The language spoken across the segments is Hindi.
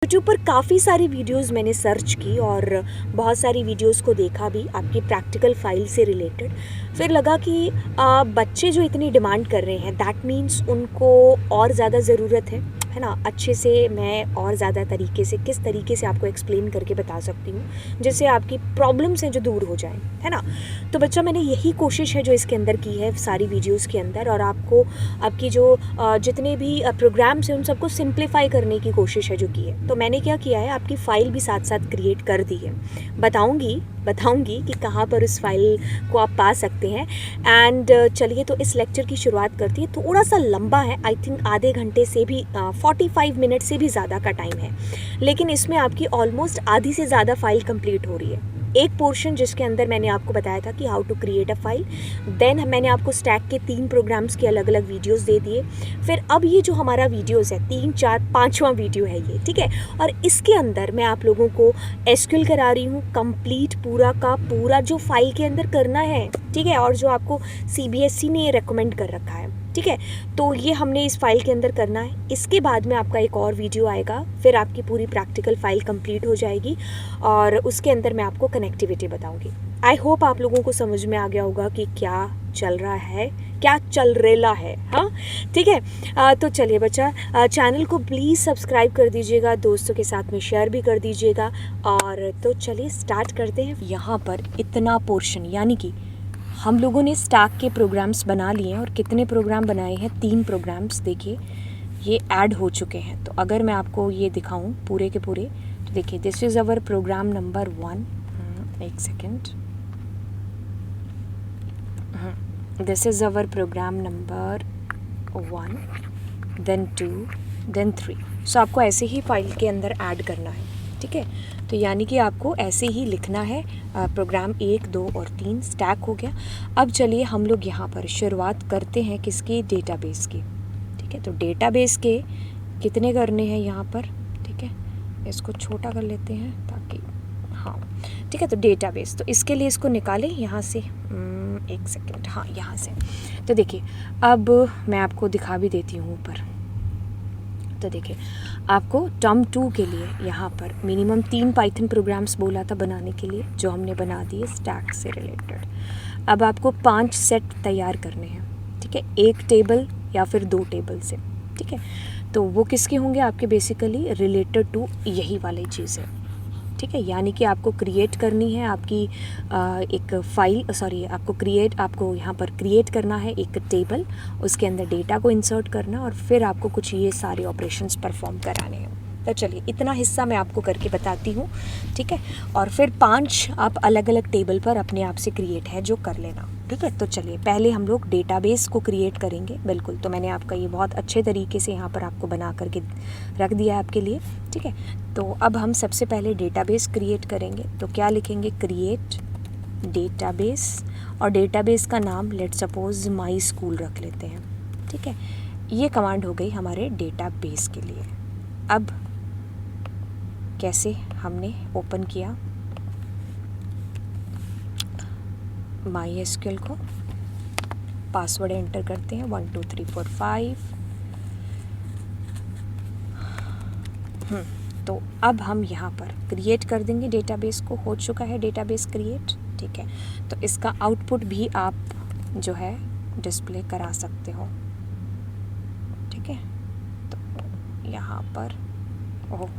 यूट्यूब पर काफ़ी सारी वीडियोस मैंने सर्च की और बहुत सारी वीडियोस को देखा भी आपकी प्रैक्टिकल फाइल से रिलेटेड। फिर लगा कि बच्चे जो इतनी डिमांड कर रहे हैं दैट मीन्स उनको और ज़्यादा ज़रूरत है ना। अच्छे से मैं और ज़्यादा तरीके से किस तरीके से आपको एक्सप्लेन करके बता सकती हूँ जिससे आपकी प्रॉब्लम्स हैं जो दूर हो जाएं, है ना। तो बच्चा मैंने यही कोशिश है जो इसके अंदर की है सारी वीडियोस के अंदर, और आपको आपकी जो जितने भी प्रोग्राम्स हैं उन सबको सिंप्लीफाई करने की कोशिश है जो की है। तो मैंने क्या किया है, आपकी फ़ाइल भी साथ साथ क्रिएट कर दी है। बताऊंगी कि कहाँ पर उस फाइल को आप पा सकते हैं। एंड चलिए तो इस लेक्चर की शुरुआत करती है। थोड़ा सा लंबा है, आई थिंक आधे घंटे से भी 45 मिनट से भी ज़्यादा का टाइम है, लेकिन इसमें आपकी ऑलमोस्ट आधी से ज़्यादा फाइल कंप्लीट हो रही है। एक पोर्शन जिसके अंदर मैंने आपको बताया था कि how to create a file, then मैंने आपको स्टैक के 3 प्रोग्राम्स के अलग अलग वीडियोस दे दिए। फिर अब ये जो हमारा वीडियोस है 3, 4, 5वां वीडियो है ये, ठीक है। और इसके अंदर मैं आप लोगों को एसक्यूएल करा रही हूँ कंप्लीट, पूरा का पूरा जो फाइल के अंदर करना है, ठीक है, और जो आपको सीबीएसई ने ये रेकमेंड कर रखा है, ठीक है। तो ये हमने इस फाइल के अंदर करना है। इसके बाद में आपका एक और वीडियो आएगा, फिर आपकी पूरी प्रैक्टिकल फाइल कंप्लीट हो जाएगी और उसके अंदर मैं आपको कनेक्टिविटी बताऊंगी। आई होप आप लोगों को समझ में आ गया होगा कि क्या चल रहा है, क्या चल रेला है, हाँ ठीक है। तो चलिए बच्चा, चैनल को प्लीज़ सब्सक्राइब कर दीजिएगा, दोस्तों के साथ में शेयर भी कर दीजिएगा। और तो चलिए स्टार्ट करते हैं। यहाँ पर इतना पोर्शन, यानी कि हम लोगों ने स्टैक के प्रोग्राम्स बना लिए हैं। और कितने प्रोग्राम बनाए हैं? 3 प्रोग्राम्स देखिए ये ऐड हो चुके हैं। तो अगर मैं आपको ये दिखाऊं पूरे के पूरे, तो देखिए this is our program number 1, एक second, this is our program number 1, then 2, then 3। So आपको ऐसे ही फाइल के अंदर ऐड करना है, ठीक है। तो यानी कि आपको ऐसे ही लिखना है। प्रोग्राम 1, 2 और 3 स्टैक हो गया। अब चलिए हम लोग यहाँ पर शुरुआत करते हैं किसकी? डेटाबेस की, ठीक है। तो डेटाबेस के कितने करने हैं यहाँ पर, ठीक है। इसको छोटा कर लेते हैं ताकि, हाँ ठीक है। तो डेटाबेस, तो इसके लिए इसको निकालें यहाँ से, एक सेकेंड, हाँ यहाँ से। तो देखिए अब मैं आपको दिखा भी देती हूँ ऊपर। तो देखिए आपको टर्म 2 के लिए यहाँ पर मिनिमम 3 पाइथन प्रोग्राम्स बोला था बनाने के लिए, जो हमने बना दिए स्टैक से रिलेटेड। अब आपको 5 सेट तैयार करने हैं, ठीक है, 1 टेबल या फिर 2 टेबल से, ठीक है। तो वो किसके होंगे? आपके बेसिकली रिलेटेड टू यही वाली चीज़ है, ठीक है। यानी कि आपको क्रिएट करनी है आपकी एक फाइल, आपको यहाँ पर क्रिएट करना है एक टेबल, उसके अंदर डेटा को इंसर्ट करना और फिर आपको कुछ ये सारे ऑपरेशंस परफॉर्म कराने हैं। तो चलिए इतना हिस्सा मैं आपको करके बताती हूँ, ठीक है। और फिर 5 आप अलग अलग टेबल पर अपने आप से क्रिएट है जो कर लेना, ठीक है। तो चलिए पहले हम लोग डेटाबेस को क्रिएट करेंगे, बिल्कुल। तो मैंने आपका ये बहुत अच्छे तरीके से यहाँ पर आपको बना करके रख दिया है आपके लिए, ठीक है। तो अब हम सबसे पहले डेटाबेस क्रिएट करेंगे। तो क्या लिखेंगे? क्रिएट डेटाबेस, और डेटाबेस का नाम लेट सपोज माई स्कूल रख लेते हैं, ठीक है। ये कमांड हो गई हमारे डेटाबेस के लिए। अब कैसे हमने ओपन किया माई एसक्यूएल को, पासवर्ड एंटर करते हैं 1 2 3 4 5। तो अब हम यहाँ पर क्रिएट कर देंगे डेटाबेस को। हो चुका है डेटाबेस क्रिएट, ठीक है। तो इसका आउटपुट भी आप जो है डिस्प्ले करा सकते हो, ठीक है। तो यहाँ पर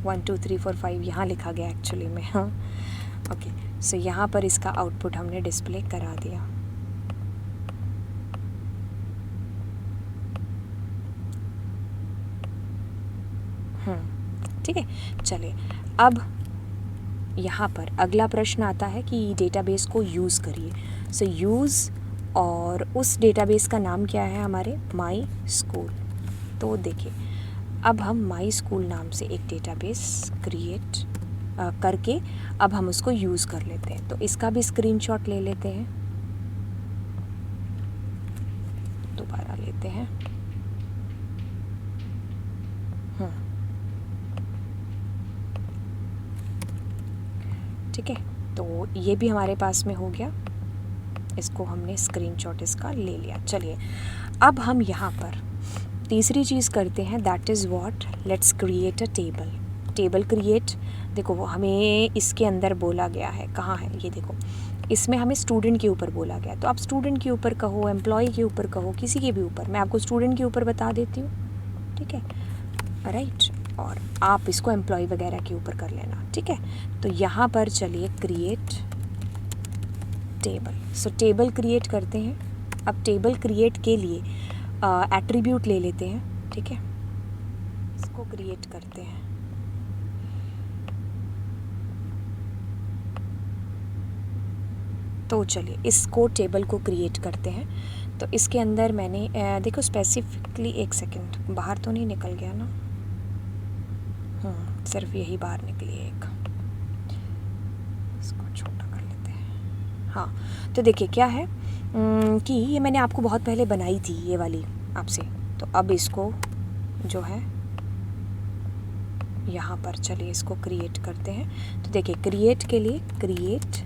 1 2 3 4 5 यहाँ लिखा गया एक्चुअली में, हाँ ओके। सो यहाँ पर इसका आउटपुट हमने डिस्प्ले करा दिया। ठीक है, चलिए अब यहाँ पर अगला प्रश्न आता है कि डेटाबेस को यूज़ करिए। सो यूज़, और उस डेटाबेस का नाम क्या है हमारे? My school. तो देखिए अब हम माई स्कूल नाम से एक डेटाबेस क्रिएट करके अब हम उसको यूज़ कर लेते हैं। तो इसका भी स्क्रीनशॉट ले लेते हैं, दोबारा लेते हैं। ठीक है, तो ये भी हमारे पास में हो गया, इसको हमने स्क्रीनशॉट इसका ले लिया। चलिए अब हम यहाँ पर तीसरी चीज़ करते हैं, that is what, let's create a table. Table create, देखो वो हमें इसके अंदर बोला गया है, कहाँ है ये देखो, इसमें हमें स्टूडेंट के ऊपर बोला गया, तो आप स्टूडेंट के ऊपर कहो, एम्प्लॉय के ऊपर कहो, किसी के भी ऊपर, मैं आपको स्टूडेंट के ऊपर बता देती हूँ, ठीक है, राइट, और आप इसको एम्प्लॉय वगैरह के ऊपर कर लेना, ठीक है। तो यहाँ पर चलिए क्रिएट टेबल, सो टेबल क्रिएट करते हैं। अब टेबल क्रिएट के लिए एट्रीब्यूट ले लेते हैं, ठीक है, इसको क्रिएट करते हैं। तो चलिए इसको टेबल को क्रिएट करते हैं। तो इसके अंदर मैंने देखो स्पेसिफिकली, एक सेकंड, बाहर तो नहीं निकल गया ना, सिर्फ यही बाहर निकली है एक, इसको छोटा कर लेते हैं। हाँ, तो देखिए क्या है कि ये मैंने आपको बहुत पहले बनाई थी ये वाली आपसे, तो अब इसको जो है यहाँ पर चलिए इसको क्रिएट करते हैं। तो देखिए क्रिएट के लिए क्रिएट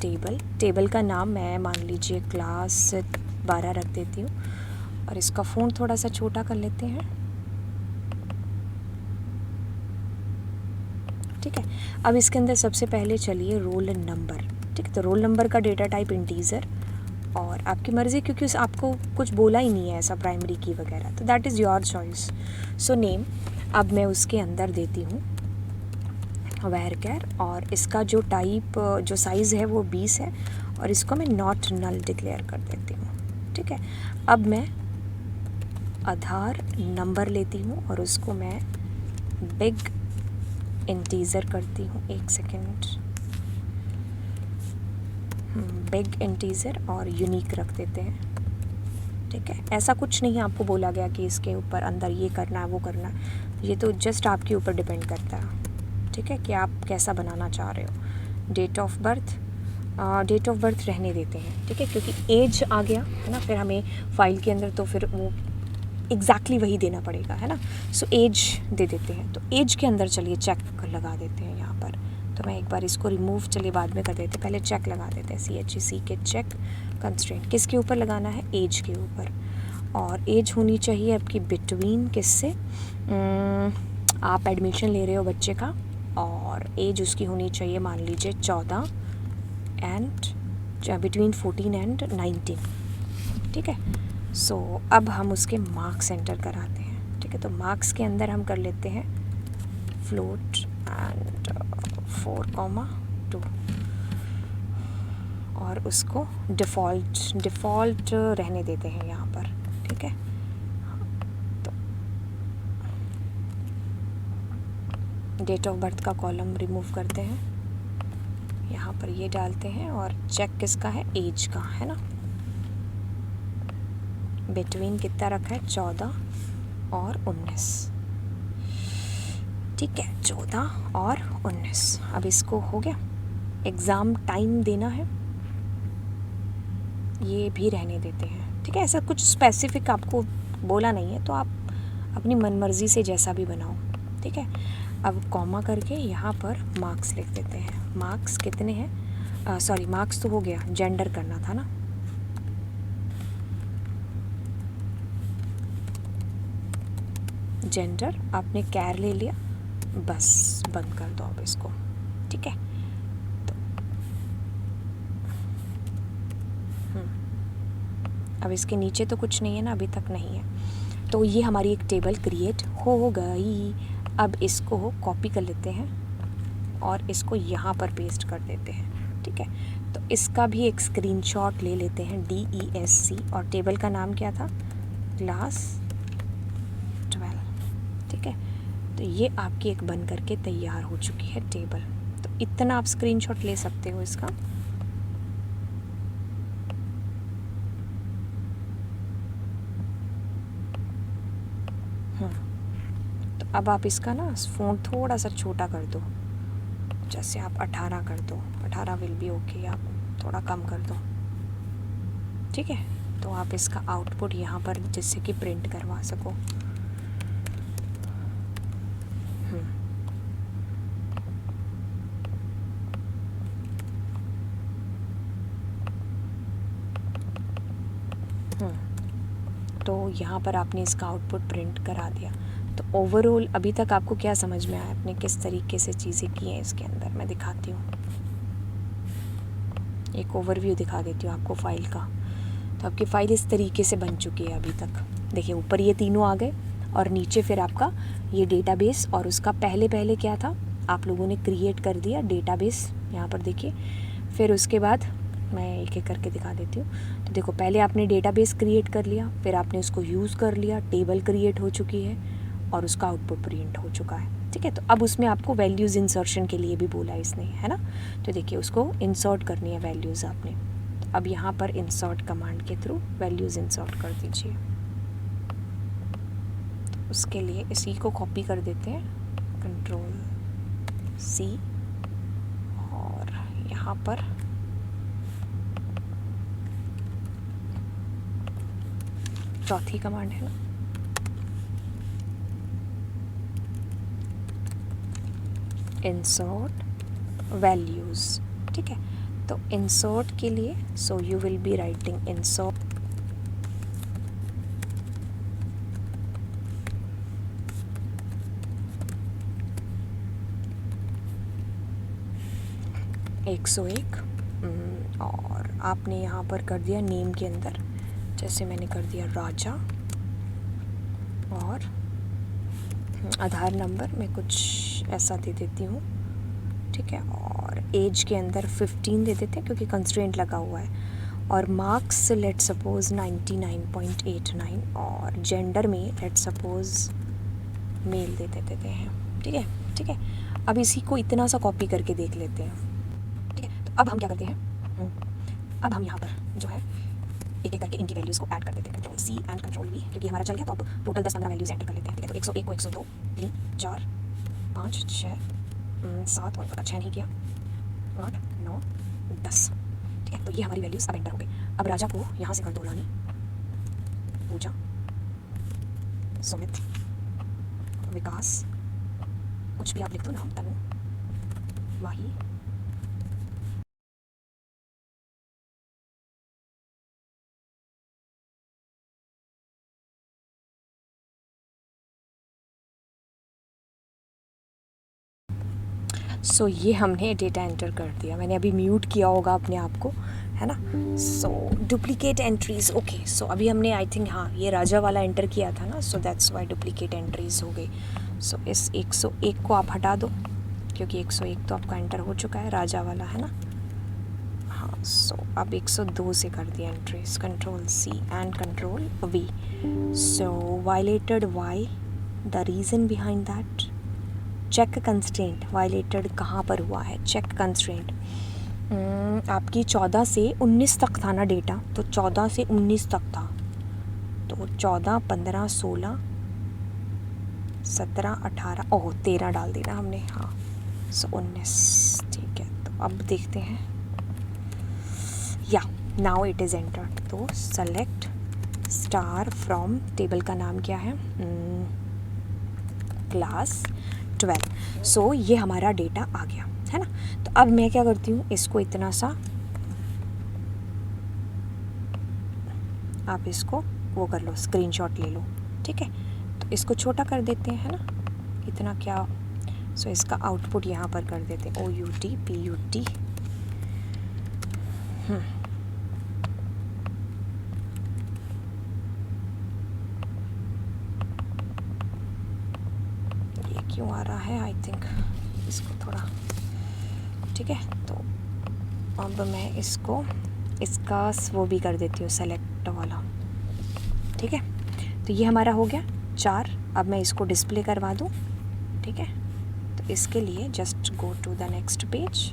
टेबल, टेबल का नाम मैं मान लीजिए क्लास 12 रख देती हूँ, और इसका फ़ॉन्ट थोड़ा सा छोटा कर लेते हैं, ठीक है। अब इसके अंदर सबसे पहले चलिए रोल नंबर, ठीक है, तो रोल नंबर का डेटा टाइप इंटीजर, और आपकी मर्ज़ी, क्योंकि उस आपको कुछ बोला ही नहीं है ऐसा प्राइमरी की वगैरह, तो that is your choice. So name, अब मैं उसके अंदर देती हूँ वैरकर, और इसका जो टाइप जो साइज़ है वो 20 है, और इसको मैं नॉट नल डिक्लेयर कर देती हूँ, ठीक है। अब मैं आधार नंबर लेती हूँ और उसको मैं बिग इंटीजर करती हूँ, एक सेकेंड, बिग इंटीजर और यूनिक रख देते हैं, ठीक है। ऐसा कुछ नहीं आपको बोला गया कि इसके ऊपर अंदर ये करना है वो करना है, ये तो जस्ट आपके ऊपर डिपेंड करता है, ठीक है, कि आप कैसा बनाना चाह रहे हो। Date of birth, date of birth रहने देते हैं, ठीक है, क्योंकि एज आ गया है ना, फिर हमें फाइल के अंदर तो फिर वो एग्जैक्टली वही देना पड़ेगा, है ना। सो एज दे देते हैं, तो एज के अंदर चलिए चेक लगा देते हैं यहाँ पर, तो मैं एक बार इसको रिमूव चलिए बाद में कर देते, पहले चेक लगा देते हैं, CHEC के चेक कंस्ट्रेंट किसके ऊपर लगाना है, एज के ऊपर, और एज होनी चाहिए आपकी बिटवीन किससे, आप एडमिशन ले रहे हो बच्चे का, और एज उसकी होनी चाहिए मान लीजिए 14 एंड बिटवीन 14 एंड 19, ठीक है। सो अब हम उसके मार्क्स एंटर कराते हैं, ठीक है, तो मार्क्स के अंदर हम कर लेते हैं फ्लोट एंड 4,2, और उसको डिफ़ॉल्ट रहने देते हैं यहाँ पर, ठीक है। तो डेट ऑफ बर्थ का कॉलम रिमूव करते हैं, यहाँ पर ये डालते हैं, और चेक किसका है, एज का, है ना, बिटवीन कितना रखा है, 14 और 19, ठीक है, 14 और 19। अब इसको हो गया, एग्ज़ाम टाइम देना है, ये भी रहने देते हैं, ठीक है। ऐसा कुछ स्पेसिफिक आपको बोला नहीं है, तो आप अपनी मनमर्जी से जैसा भी बनाओ, ठीक है। अब कॉमा करके यहाँ पर मार्क्स लिख देते हैं, मार्क्स कितने हैं, सॉरी मार्क्स तो हो गया, जेंडर करना था ना, जेंडर आपने कैर ले लिया, बस बंद कर दो अब इसको, ठीक है। तो अब इसके नीचे तो कुछ नहीं है ना, अभी तक नहीं है, तो ये हमारी एक टेबल क्रिएट हो गई। अब इसको कॉपी कर लेते हैं और इसको यहाँ पर पेस्ट कर देते हैं, ठीक है। तो इसका भी एक स्क्रीनशॉट ले लेते हैं, DESC, और टेबल का नाम क्या था, क्लास 12, ठीक है। तो ये आपकी एक बन करके तैयार हो चुकी है टेबल। तो इतना आप स्क्रीनशॉट ले सकते हो इसका। तो अब आप इसका ना फ़ॉन्ट थोड़ा सा छोटा कर दो, जैसे आप 18 कर दो, 18 विल बी ओके, आप थोड़ा कम कर दो, ठीक है। तो आप इसका आउटपुट यहाँ पर जिससे कि प्रिंट करवा सको। तो यहाँ पर आपने इसका आउटपुट प्रिंट करा दिया। तो ओवरऑल अभी तक आपको क्या समझ में आया, आपने किस तरीके से चीज़ें की हैं इसके अंदर, मैं दिखाती हूँ, एक ओवरव्यू दिखा देती हूँ आपको फ़ाइल का। तो आपकी फ़ाइल इस तरीके से बन चुकी है अभी तक। देखिए ऊपर ये तीनों आ गए और नीचे फिर आपका ये डेटाबेस, और उसका पहले क्या था, आप लोगों ने क्रिएट कर दिया डेटाबेस, यहाँ पर देखिए। फिर उसके बाद मैं एक एक करके दिखा देती हूँ। तो देखो पहले आपने डेटाबेस क्रिएट कर लिया, फिर आपने उसको यूज़ कर लिया, टेबल क्रिएट हो चुकी है और उसका आउटपुट प्रिंट हो चुका है, ठीक है। तो अब उसमें आपको वैल्यूज़ इंसर्शन के लिए भी बोला इसने, है ना। तो देखिए उसको इंसर्ट करनी है वैल्यूज़ आपने। तो अब यहाँ पर इंसर्ट कमांड के थ्रू वैल्यूज़ इंसर्ट कर दीजिए। तो उसके लिए इसी को कॉपी कर देते हैं, Ctrl+C, और यहाँ पर चौथी कमांड है ना, इंसर्ट वैल्यूज़, ठीक है। तो इंसर्ट के लिए so you will be writing insert एक सौ एक, और आपने यहाँ पर कर दिया नेम के अंदर, जैसे मैंने कर दिया राजा, और आधार नंबर मैं कुछ ऐसा दे देती हूँ, ठीक है। और एज के अंदर 15 दे देते हैं क्योंकि कंस्ट्रेंट लगा हुआ है, और मार्क्स लेट सपोज 99.89, और जेंडर में लेट सपोज मेल दे देते हैं, ठीक है, ठीक है। अब इसी को इतना सा कॉपी करके देख लेते हैं, ठीक है। तो अब हम क्या करते हैं, अब हम यहाँ पर जो है एक एक करके इनकी वैल्यूज़ को ऐड कर देते हैं, Ctrl+C एंड Ctrl+V, क्योंकि हमारा चल गया। तो अब टोटल 10-15 वैल्यूज़ एंटर कर लेते हैं, ठीक है। तो 101 को 102, 3, 4, 5, 6, 7, और पता 6 नहीं किया, 8, 9, 10, ठीक है। तो ये हमारी वैल्यूज़ अब एंटर हो गई। अब राजा को यहाँ से कर दो रानी, पूजा, सुमित, विकास, कुछ भी आप लिख दो नाम, तनु, वाही, सो ये हमने डेटा एंटर कर दिया। मैंने अभी म्यूट किया होगा अपने आप को, है ना। सो डुप्लीकेट एंट्रीज़, ओके। सो अभी हमने आई थिंक हाँ ये राजा वाला एंटर किया था ना, so that's why duplicate entries हो गई। सो इस 101 को आप हटा दो क्योंकि 101 तो आपका एंटर हो चुका है, राजा वाला, है ना। हाँ, सो अब 102 से कर दिया entries, Ctrl+C and Ctrl+V। So violated why, the reason behind that, check constraint violated कहाँ पर हुआ है, चेक कंस्ट्रेंट आपकी 14 से 19 तक था ना डेटा, तो 14 से 19 तक था, तो 14, 15, 16, 17, 18, ओह 13 डाल देना हमने, हाँ। सो 19, ठीक है। तो अब देखते हैं, या नाउ इट इज़ एंटर्ड। तो सेलेक्ट स्टार फ्रॉम, टेबल का नाम क्या है, क्लास 12। सो ये हमारा डेटा आ गया, है ना। तो अब मैं क्या करती हूँ, इसको इतना सा आप इसको वो कर लो, स्क्रीनशॉट ले लो, ठीक है। तो इसको छोटा कर देते हैं, है ना, इतना क्या। सो इसका आउटपुट यहाँ पर कर देते हैं, OUT PUT। ये क्यों आ रहा है, आई थिंक इसको थोड़ा, ठीक है। तो अब मैं इसको इसका वो भी कर देती हूँ, सेलेक्ट वाला, ठीक है। तो ये हमारा हो गया 4। अब मैं इसको डिस्प्ले करवा दूँ, ठीक है। तो इसके लिए just go to the next page,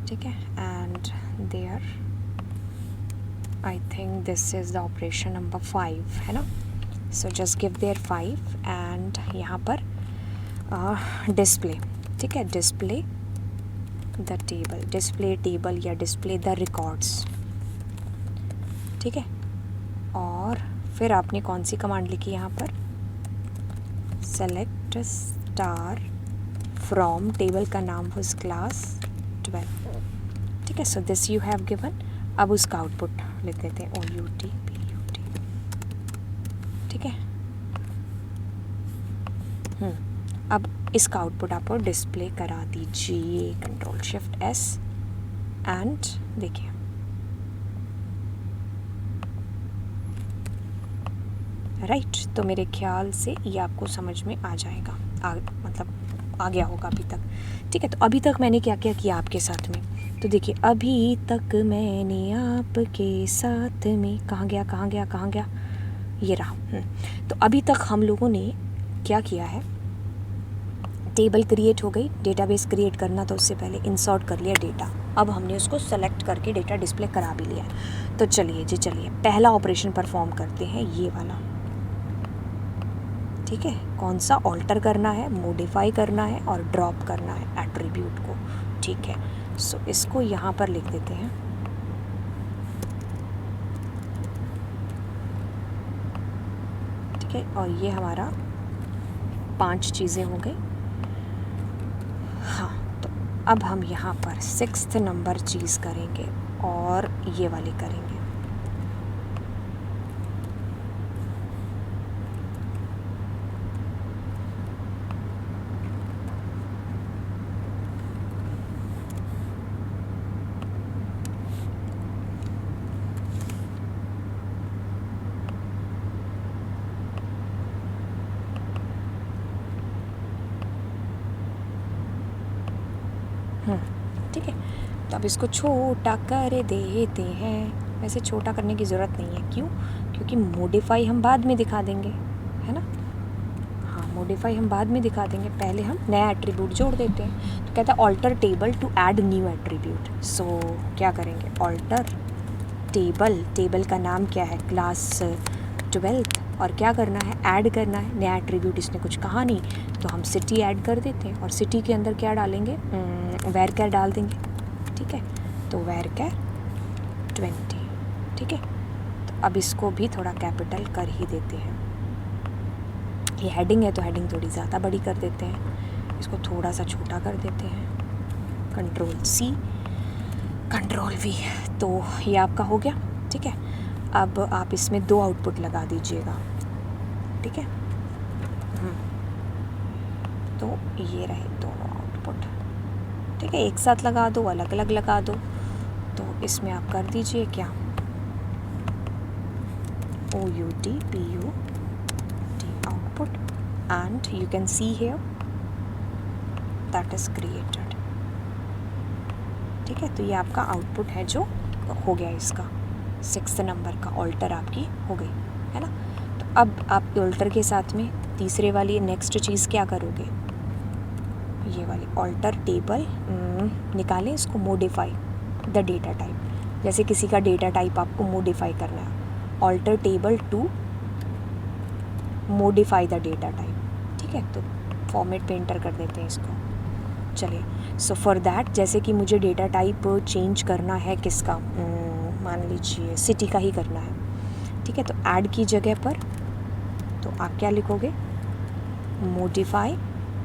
ठीक है। And there I think this is the operation number 5, है ना। So just give there 5 and यहाँ पर डिस्प्ले, ठीक है, display the table, display table या डिस्प्ले द रिकॉर्ड्स, ठीक है। और फिर आपने कौन सी कमांड लिखी यहाँ पर, सेलेक्ट स्टार फ्रॉम, टेबल का नाम was क्लास 12, ठीक है। So this you have given. अब उसका आउटपुट लिख देते हैं, OUT PUT, अब इसका आउटपुट आपको डिस्प्ले करा दीजिए, कंट्रोल शिफ्ट एस एंड देखिए राइट। तो मेरे ख्याल से ये आपको समझ में आ जाएगा, मतलब आ गया होगा अभी तक। ठीक है, तो अभी तक मैंने क्या क्या किया आपके साथ में, तो देखिए अभी तक मैंने आपके साथ में, कहाँ गया, ये रहा। तो अभी तक हम लोगों ने क्या किया है, टेबल क्रिएट हो गई, डेटाबेस क्रिएट करना तो उससे पहले इंसर्ट कर लिया डेटा, अब हमने उसको सेलेक्ट करके डेटा डिस्प्ले करा भी लिया है। तो चलिए पहला ऑपरेशन परफॉर्म करते हैं, ये वाला। ठीक है, कौन सा, ऑल्टर करना है, मॉडिफाई करना है और ड्रॉप करना है एट्रीब्यूट को। ठीक है, सो इसको यहाँ पर लिख देते हैं। ठीक है, और ये हमारा 5 चीज़ें हो गई। हाँ, तो अब हम यहाँ पर 6th नंबर चीज़ करेंगे और ये वाली करेंगे। ठीक है, तो अब इसको छोटा कर देते हैं। वैसे छोटा करने की ज़रूरत नहीं है, क्यों? क्योंकि मॉडिफाई हम बाद में दिखा देंगे, है ना। हाँ, मॉडिफाई हम बाद में दिखा देंगे, पहले हम नया एट्रीब्यूट जोड़ देते हैं। तो कहता है alter table to add new attribute. So क्या करेंगे, ऑल्टर टेबल का नाम क्या है, क्लास 12, और क्या करना है, ऐड करना है नया एट्रीब्यूट। इसने कुछ कहा नहीं तो हम सिटी ऐड कर देते हैं, और सिटी के अंदर क्या डालेंगे, वेर कैर डाल देंगे। ठीक है, तो वेर कैर 20। ठीक है, तो अब इसको भी थोड़ा कैपिटल कर ही देते हैं। ये हेडिंग है तो हेडिंग थोड़ी ज़्यादा बड़ी कर देते हैं, इसको थोड़ा सा छोटा कर देते हैं, कंट्रोल C कंट्रोल V। तो ये आपका हो गया। ठीक है, अब आप इसमें 2 आउटपुट लगा दीजिएगा। ठीक है, तो ये रहे दोनों आउटपुट। ठीक है, एक साथ लगा दो, अलग अलग लगा दो। तो इसमें आप कर दीजिए क्या, OUT PUT output, and you can see here that is created. ठीक है, तो ये आपका आउटपुट है जो हो गया, इसका 6th नंबर का ऑल्टर आपकी हो गई, है ना। तो अब आप ऑल्टर के साथ में तीसरे वाली नेक्स्ट चीज़ क्या करोगे, ये वाली ऑल्टर टेबल निकालें, इसको मॉडिफाई द डेटा टाइप। जैसे किसी का डेटा टाइप आपको मॉडिफाई करना है, alter table to modify the data type. ठीक है, तो फॉर्मेट पे एंटर कर देते हैं इसको। चलिए, सो फॉर दैट, जैसे कि मुझे डेटा टाइप चेंज करना है किसका, मान लीजिए सिटी का ही करना है। ठीक है, तो ऐड की जगह पर तो आप क्या लिखोगे, मॉडिफाई,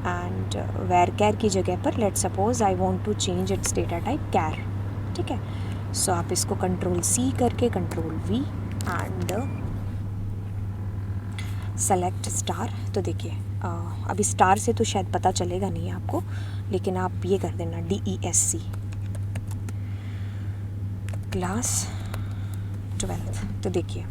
एंड वेर कैर की जगह पर let suppose I want to change its data type char. ठीक है, सो आप इसको कंट्रोल C करके control V and select star. तो देखिए अभी स्टार से तो शायद पता चलेगा नहीं आपको, लेकिन आप ये कर देना DESC क्लास 12। तो देखिए,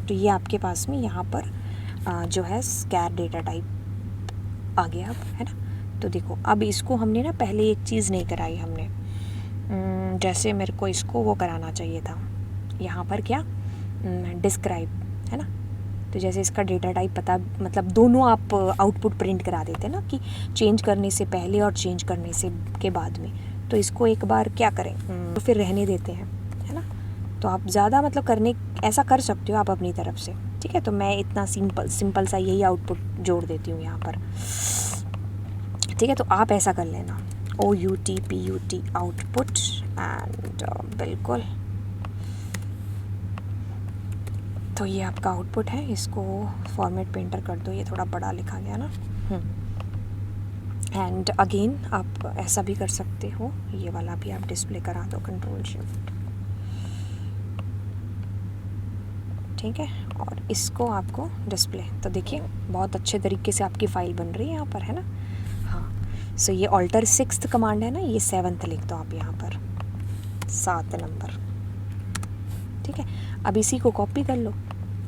तो ये आपके पास में यहाँ पर जो है स्कैर डेटा टाइप आ गया अब, है ना। तो देखो अब इसको हमने ना पहले एक चीज़ नहीं कराई हमने, जैसे मेरे को इसको वो कराना चाहिए था यहाँ पर क्या, डिस्क्राइब, है ना। तो जैसे इसका डेटा टाइप पता, मतलब दोनों आप आउटपुट प्रिंट करा देते हैं ना, कि चेंज करने से पहले और चेंज करने से के बाद में। तो इसको एक बार क्या करें, तो फिर रहने देते हैं, है ना। तो आप ज़्यादा मतलब करने ऐसा कर सकते हो आप अपनी तरफ से। ठीक है, तो मैं इतना सिंपल सा यही आउटपुट जोड़ देती हूँ यहाँ पर। ठीक है, तो आप ऐसा कर लेना, OUT PUT आउटपुट एंड बिल्कुल। तो ये आपका आउटपुट है, इसको फॉर्मेट पे एंटर कर दो, ये थोड़ा बड़ा लिखा गया ना। एंड अगेन आप ऐसा भी कर सकते हो, ये वाला भी आप डिस्प्ले करा दो, कंट्रोल शिफ्ट। ठीक है, और इसको आपको डिस्प्ले, तो देखिए बहुत अच्छे तरीके से आपकी फ़ाइल बन रही है यहाँ पर, है ना। हाँ, सो ये ऑल्टर 6th कमांड है ना, ये 7th लिख दो आप यहाँ पर, 7 नंबर। ठीक है, अब इसी को कॉपी कर लो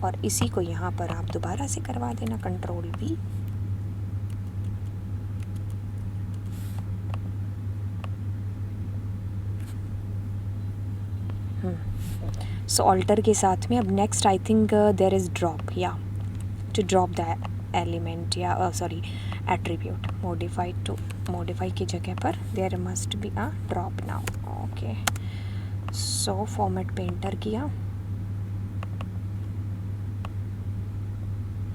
और इसी को यहाँ पर आप दोबारा से करवा देना, कंट्रोल V। सो ऑल्टर के साथ में अब next I think there is drop, या टू ड्रॉप द एलिमेंट, या सॉरी एट्रीब्यूट, मॉडिफाई की जगह पर there must be a drop now. Okay, so format painter किया,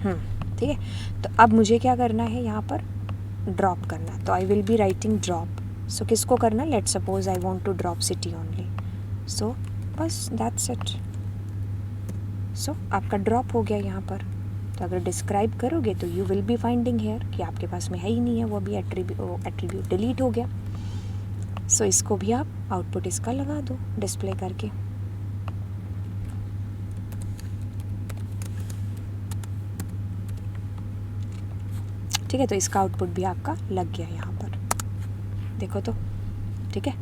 ठीक है। तो अब मुझे क्या करना है, यहाँ पर ड्रॉप करना है, तो I will be writing drop. So किसको करना, let suppose I want to drop city only, so बस दैट्स इट। सो आपका ड्रॉप हो गया यहाँ पर। तो अगर डिस्क्राइब करोगे तो you will be finding here कि आपके पास में है ही नहीं है, वो भी एट्रीब्यूट डिलीट हो गया। सो इसको भी आप आउटपुट इसका लगा दो डिस्प्ले करके। ठीक है, तो इसका आउटपुट भी आपका लग गया यहाँ पर, देखो तो। ठीक है,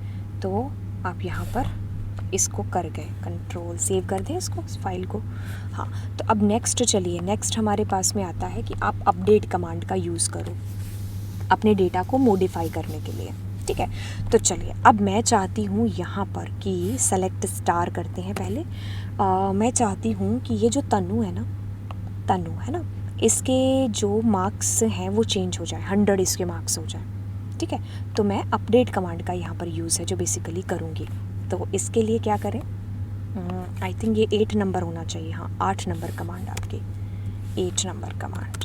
तो आप यहाँ पर इसको कर गए, कंट्रोल सेव कर दें इसको, इस फाइल को। हाँ, तो अब नेक्स्ट चलिए, नेक्स्ट हमारे पास में आता है कि आप अपडेट कमांड का यूज़ करो अपने डेटा को मॉडिफाई करने के लिए। ठीक है, तो चलिए अब मैं चाहती हूँ यहाँ पर कि सेलेक्ट स्टार करते हैं पहले। मैं चाहती हूँ कि ये जो तनु है ना, इसके जो मार्क्स हैं वो चेंज हो जाए, 100 इसके मार्क्स हो जाए। ठीक है, तो मैं अपडेट कमांड का यहाँ पर यूज़ है जो बेसिकली करूँगी। तो इसके लिए क्या करें, आई थिंक ये 8 नंबर होना चाहिए, हाँ 8 नंबर कमांड आपकी, 8 नंबर कमांड।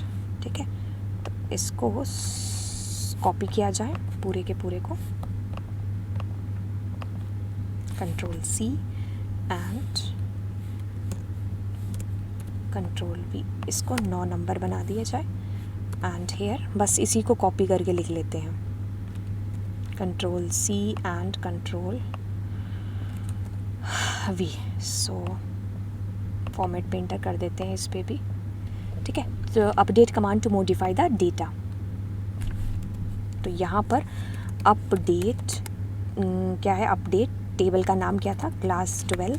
ठीक है, तो इसको कॉपी किया जाए पूरे के पूरे को, control C and control V, इसको 9 नंबर बना दिया जाए। एंड हेयर बस इसी को कॉपी करके लिख लेते हैं, control C and control V। So format painter कर देते हैं इस पे भी। ठीक है, तो update command to modify the data. तो यहाँ पर अपडेट क्या है, अपडेट टेबल का नाम क्या था, क्लास 12,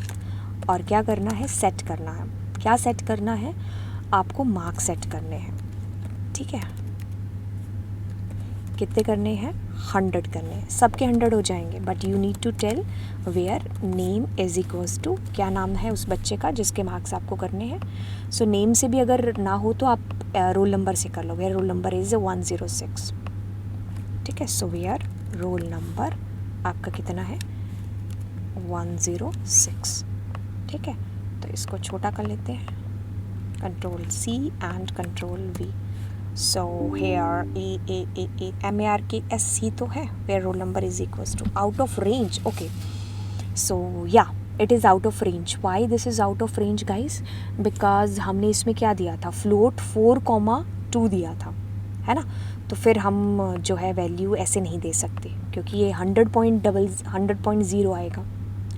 और क्या करना है, सेट करना है। क्या सेट करना है, आपको मार्क सेट करने हैं। ठीक है, कितने करने हैं, 100 करने हैं, सबके 100 हो जाएंगे, but you need to tell where name is equals to, क्या नाम है उस बच्चे का जिसके मार्क्स आपको करने हैं। सो नेम से भी अगर ना हो तो आप रोल नंबर से कर लो, वेयर रोल नंबर इज़ 106। ठीक है, सो वेयर रोल नंबर आपका कितना है, 106। ठीक है, तो इसको छोटा कर लेते हैं, control C and control V। So here MARKSC तो है, where roll number is equals to, out of range. Okay, so या it is out of range. Why this is out of range guys, because हमने इसमें क्या दिया था, फ्लोट 4,2 दिया था, है ना। तो फिर हम जो है वैल्यू ऐसे नहीं दे सकते क्योंकि ये 100.0 आएगा,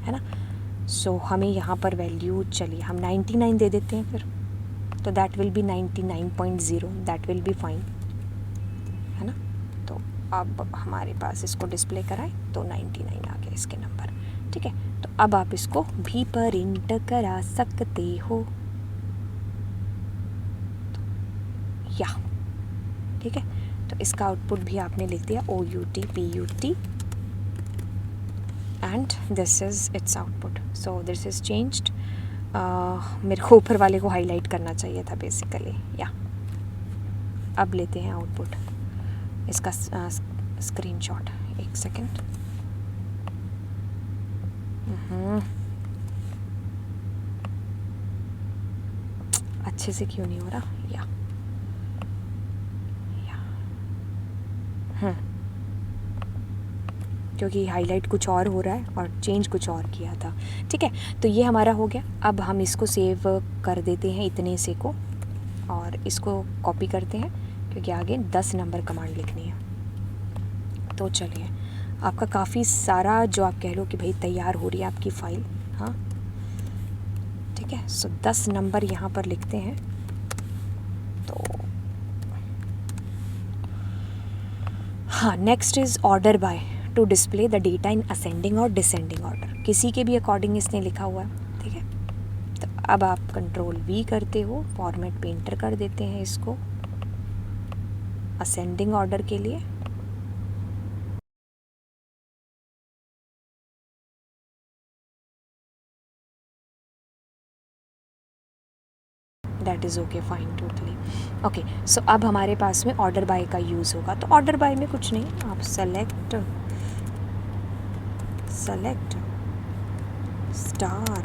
है ना। सो हमें यहाँ पर वैल्यू, चलिए हम 99 दे देते हैं फिर, तो that will be 99.0, that will be fine, है ना। तो अब हमारे पास इसको डिस्प्ले कराएं तो 99 आ गया इसके नंबर। ठीक है, तो अब आप इसको भी प्रिंट करा सकते हो, या ठीक है। तो इसका आउटपुट भी आपने लिख दिया OUT PUT and this is it's output. So this is changed. मेरे को ऊपर वाले को हाईलाइट करना चाहिए था बेसिकली, या अब लेते हैं आउटपुट, इसका स्क्रीनशॉट, एक सेकेंड। अच्छे से क्यों नहीं हो रहा, या क्योंकि हाईलाइट कुछ और हो रहा है और चेंज कुछ और किया था। ठीक है, तो ये हमारा हो गया। अब हम इसको सेव कर देते हैं इतने से को, और इसको कॉपी करते हैं क्योंकि आगे 10 नंबर कमांड लिखनी है। तो चलिए, आपका काफ़ी सारा जो आप कह लो कि भाई तैयार हो रही है आपकी फ़ाइल। हाँ, ठीक ठीक है। सो 10 नंबर यहाँ पर लिखते हैं। तो हाँ, next is order by two display the data in ascending और डिसेंडिंग ऑर्डर। किसी के भी अकॉर्डिंग इसने लिखा हुआ है, ठीक है। तो अब आप कंट्रोल वी करते हो, फॉर्मेट पेंटर कर देते हैं इसको असेंडिंग ऑर्डर के लिए। That is okay, fine, totally okay. So अब हमारे पास में ऑर्डर बाय का यूज़ होगा। तो ऑर्डर बाय में कुछ नहीं, आप सेलेक्ट स्टार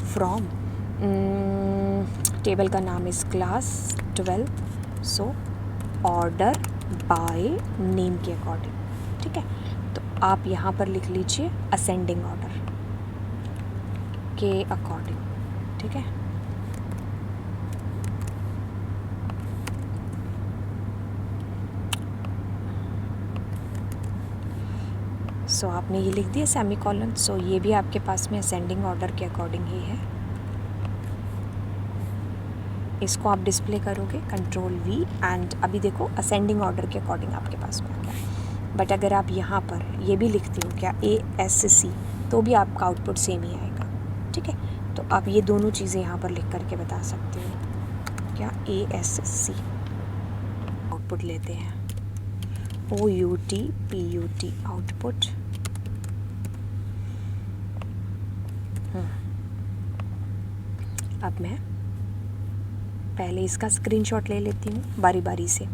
फ्रॉम, टेबल का नाम is class 12, so order by name के अकॉर्डिंग, ठीक है। तो आप यहाँ पर लिख लीजिए असेंडिंग ऑर्डर के अकॉर्डिंग, ठीक है। सो आपने ये लिख दिया सेमीकोलन। सो ये भी आपके पास में असेंडिंग ऑर्डर के अकॉर्डिंग ही है। इसको आप डिस्प्ले करोगे कंट्रोल वी एंड अभी देखो असेंडिंग ऑर्डर के अकॉर्डिंग आपके पास में आ गया। बट अगर आप यहाँ पर ये भी लिखते हो क्या ASC, तो भी आपका आउटपुट सेम ही आएगा, ठीक है। तो आप ये दोनों चीज़ें यहाँ पर लिख करके बता सकते हो क्या ASC आउटपुट लेते हैं, OUT PUT आउटपुट। अब मैं पहले इसका स्क्रीनशॉट ले लेती हूँ बारी बारी से,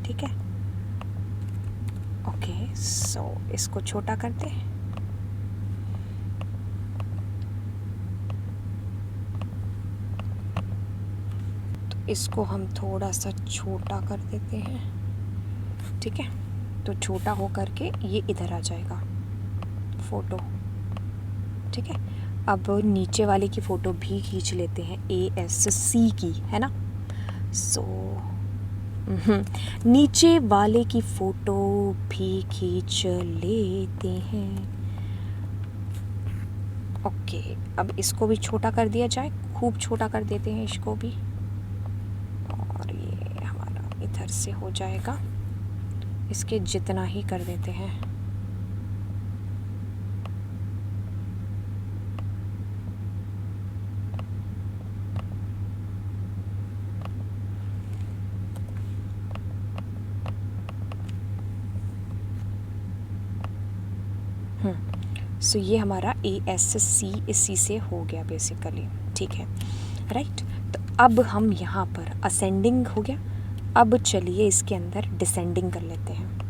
ठीक है। ओके, सो इसको छोटा करते हैं। तो इसको हम थोड़ा सा छोटा कर देते हैं, ठीक है। तो छोटा हो करके ये इधर आ जाएगा फ़ोटो, ठीक है। अब नीचे वाले की फ़ोटो भी खींच लेते हैं, ASC की, है ना। सो नीचे वाले की फ़ोटो भी खींच लेते हैं। ओके, अब इसको भी छोटा कर दिया जाए, खूब छोटा कर देते हैं इसको भी, और ये हमारा इधर से हो जाएगा, इसके जितना ही कर देते हैं। सो ये हमारा ASC इसी से हो गया बेसिकली, ठीक है, राइट। तो अब हम यहाँ पर असेंडिंग हो गया। अब चलिए इसके अंदर डिसेंडिंग कर लेते हैं।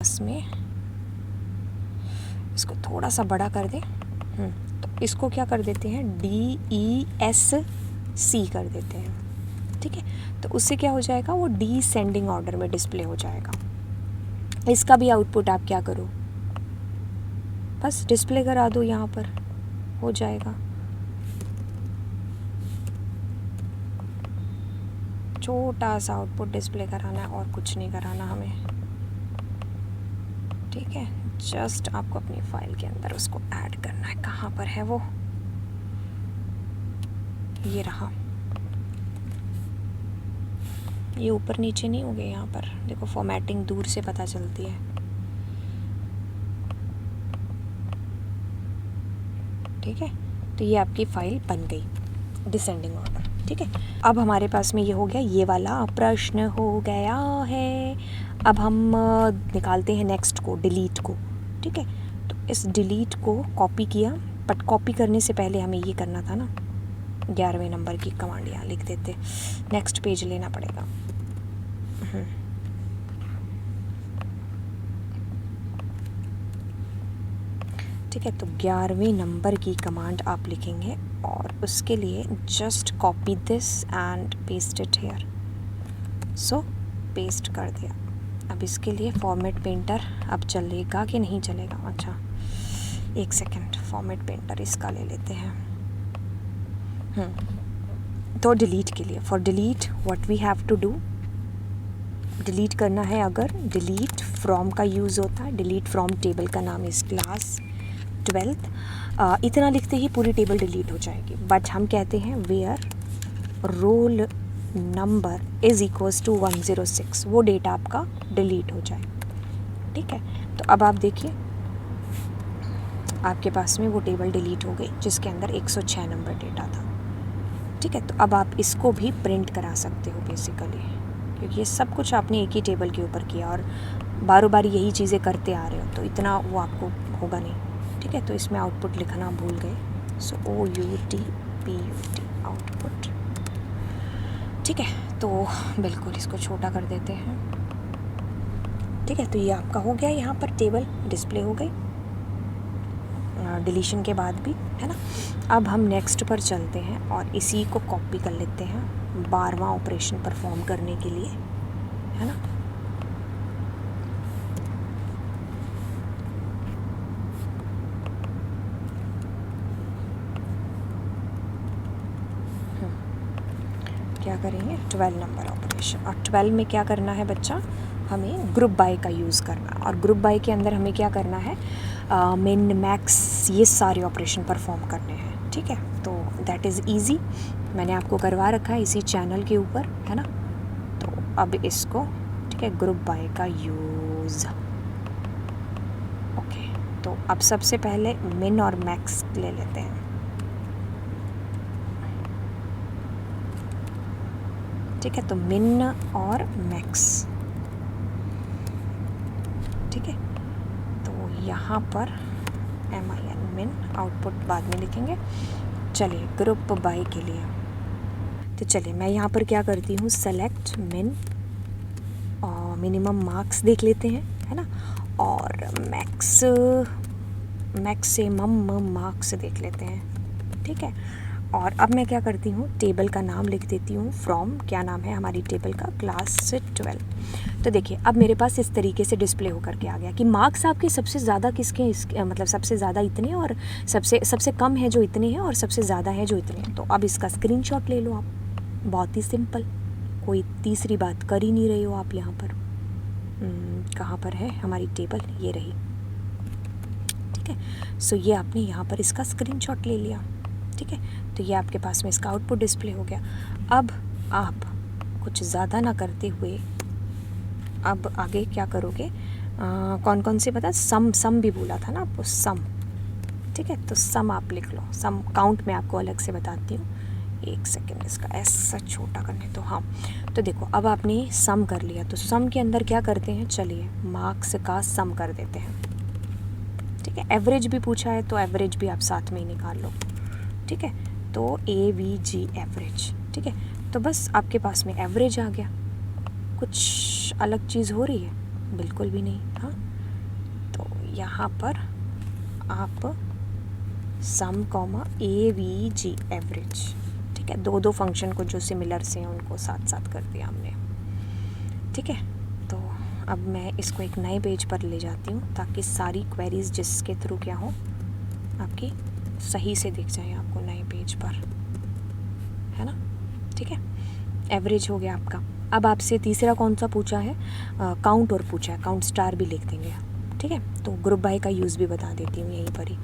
इसमें इसको थोड़ा सा बड़ा कर दें, तो इसको क्या कर देते हैं, DESC कर देते हैं, ठीक है। तो उससे क्या हो जाएगा, वो डिसेंडिंग ऑर्डर में डिस्प्ले हो जाएगा। इसका भी आउटपुट आप क्या करो, बस डिस्प्ले करा दो, यहाँ पर हो जाएगा। छोटा सा आउटपुट डिस्प्ले कराना है और कुछ नहीं कराना हमें, ठीक है। जस्ट आपको अपनी फाइल के अंदर उसको ऐड करना है। कहाँ पर है वो, ये रहा। ये ऊपर नीचे नहीं हो गए, यहाँ पर देखो फॉर्मेटिंग दूर से पता चलती है, ठीक है। तो ये आपकी फाइल बन गई डिसेंडिंग ऑर्डर, ठीक है। अब हमारे पास में ये हो गया, ये वाला प्रश्न हो गया है। अब हम निकालते हैं नेक्स्ट को, डिलीट को, ठीक है। तो इस डिलीट को कॉपी किया, बट कॉपी करने से पहले हमें ये करना था ना, 11वें नंबर की कमांड यहाँ लिख देते, नेक्स्ट पेज लेना पड़ेगा। ठीक है, तो 11वें नंबर की कमांड आप लिखेंगे और उसके लिए just copy this and paste it here. So paste कर दिया। अब इसके लिए फॉर्मेट पेंटर अब चलेगा कि नहीं चलेगा, अच्छा एक सेकेंड, फॉर्मेट पेंटर इसका ले लेते हैं। तो डिलीट के लिए, for delete what we have to do, delete करना है अगर डिलीट फ्रॉम का यूज़ होता है। डिलीट फ्रॉम टेबल का नाम इस क्लास 12th। इतना लिखते ही पूरी टेबल डिलीट हो जाएगी, बट हम कहते हैं where roll number is equals to 106, वो डेटा आपका डिलीट हो जाए। ठीक है, तो अब आप देखिए आपके पास में वो टेबल डिलीट हो गई जिसके अंदर 106 नंबर डेटा था। ठीक है, तो अब आप इसको भी प्रिंट करा सकते हो बेसिकली, क्योंकि ये सब कुछ आपने एक ही टेबल के ऊपर किया और बारों बार यही चीज़ें करते आ रहे हो, तो इतना वो आपको होगा नहीं। ठीक है, तो इसमें आउटपुट लिखना भूल गए, सो OUTPUT आउटपुट। ठीक है, तो बिल्कुल इसको छोटा कर देते हैं। ठीक है, तो ये आपका हो गया, यहाँ पर टेबल डिस्प्ले हो गई डिलीशन के बाद भी, है ना। अब हम नेक्स्ट पर चलते हैं और इसी को कॉपी कर लेते हैं 12वां ऑपरेशन परफॉर्म करने के लिए, है ना। क्या करेंगे, 12 नंबर ऑपरेशन, और 12 में क्या करना है बच्चा, हमें ग्रुप बाय का यूज़ करना, और ग्रुप बाय के अंदर हमें क्या करना है, मिन मैक्स ये सारे ऑपरेशन परफॉर्म करने हैं। ठीक है, तो दैट इज़ ईजी, मैंने आपको करवा रखा है इसी चैनल के ऊपर, है ना। तो अब इसको, ठीक है, ग्रुप बाय का यूज़। ओके, तो अब सबसे पहले मिन और मैक्स ले लेते हैं। ठीक है, तो मिन और मैक्स। ठीक है, तो यहाँ पर MIN मिन, आउटपुट बाद में लिखेंगे। चलिए ग्रुप बाय के लिए, तो चलिए मैं यहाँ पर क्या करती हूँ, सेलेक्ट मिन और मिनिमम मार्क्स देख लेते हैं, है ना, और मैक्सिमम मार्क्स देख लेते हैं। ठीक है, और अब मैं क्या करती हूँ, टेबल का नाम लिख देती हूँ फ्रॉम, क्या नाम है हमारी टेबल का, क्लास 12। तो देखिए अब मेरे पास इस तरीके से डिस्प्ले होकर के आ गया कि मार्क्स आपके सबसे ज़्यादा किसके मतलब सबसे ज़्यादा इतने, और सबसे कम है जो इतने हैं, और सबसे ज़्यादा है जो इतने हैं। तो अब इसका स्क्रीनशॉट ले लो आप, बहुत ही सिंपल, कोई तीसरी बात कर ही नहीं रही हो आप यहाँ पर। कहाँ पर है हमारी टेबल, ये रही। ठीक है, सो ये आपने यहाँ पर इसका स्क्रीनशॉट ले लिया। ठीक है, तो ये आपके पास में इसका आउटपुट डिस्प्ले हो गया। अब आप कुछ ज़्यादा ना करते हुए अब आगे क्या करोगे, कौन कौन से पता, सम भी बोला था ना आपको, सम। ठीक है, तो सम आप लिख लो, सम काउंट मैं आपको अलग से बताती हूँ, एक सेकेंड इसका ऐसा छोटा करने तो। हाँ, तो देखो अब आपने सम कर लिया, तो सम के अंदर क्या करते हैं, चलिए मार्क्स का सम कर देते हैं। ठीक है, एवरेज भी पूछा है तो एवरेज भी आप साथ में ही निकाल लो। ठीक है, तो AVG एवरेज। ठीक है, तो बस आपके पास में एवरेज आ गया, कुछ अलग चीज़ हो रही है, बिल्कुल भी नहीं। हाँ, तो यहाँ पर आप सम कॉमा AVG एवरेज। ठीक है, दो फंक्शन को जो सिमिलर से हैं उनको साथ साथ कर दिया हमने। ठीक है, तो अब मैं इसको एक नए पेज पर ले जाती हूँ ताकि सारी क्वेरीज जिसके थ्रू क्या हो आपकी सही से दिख जाए आपको नए पेज पर, है ना। ठीक है, एवरेज हो गया आपका। अब आपसे तीसरा कौन सा पूछा है, काउंट और पूछा है, काउंट स्टार भी लिख देंगे। ठीक है, तो ग्रुप बाय का यूज़ भी बता देती हूँ यहीं पर ही।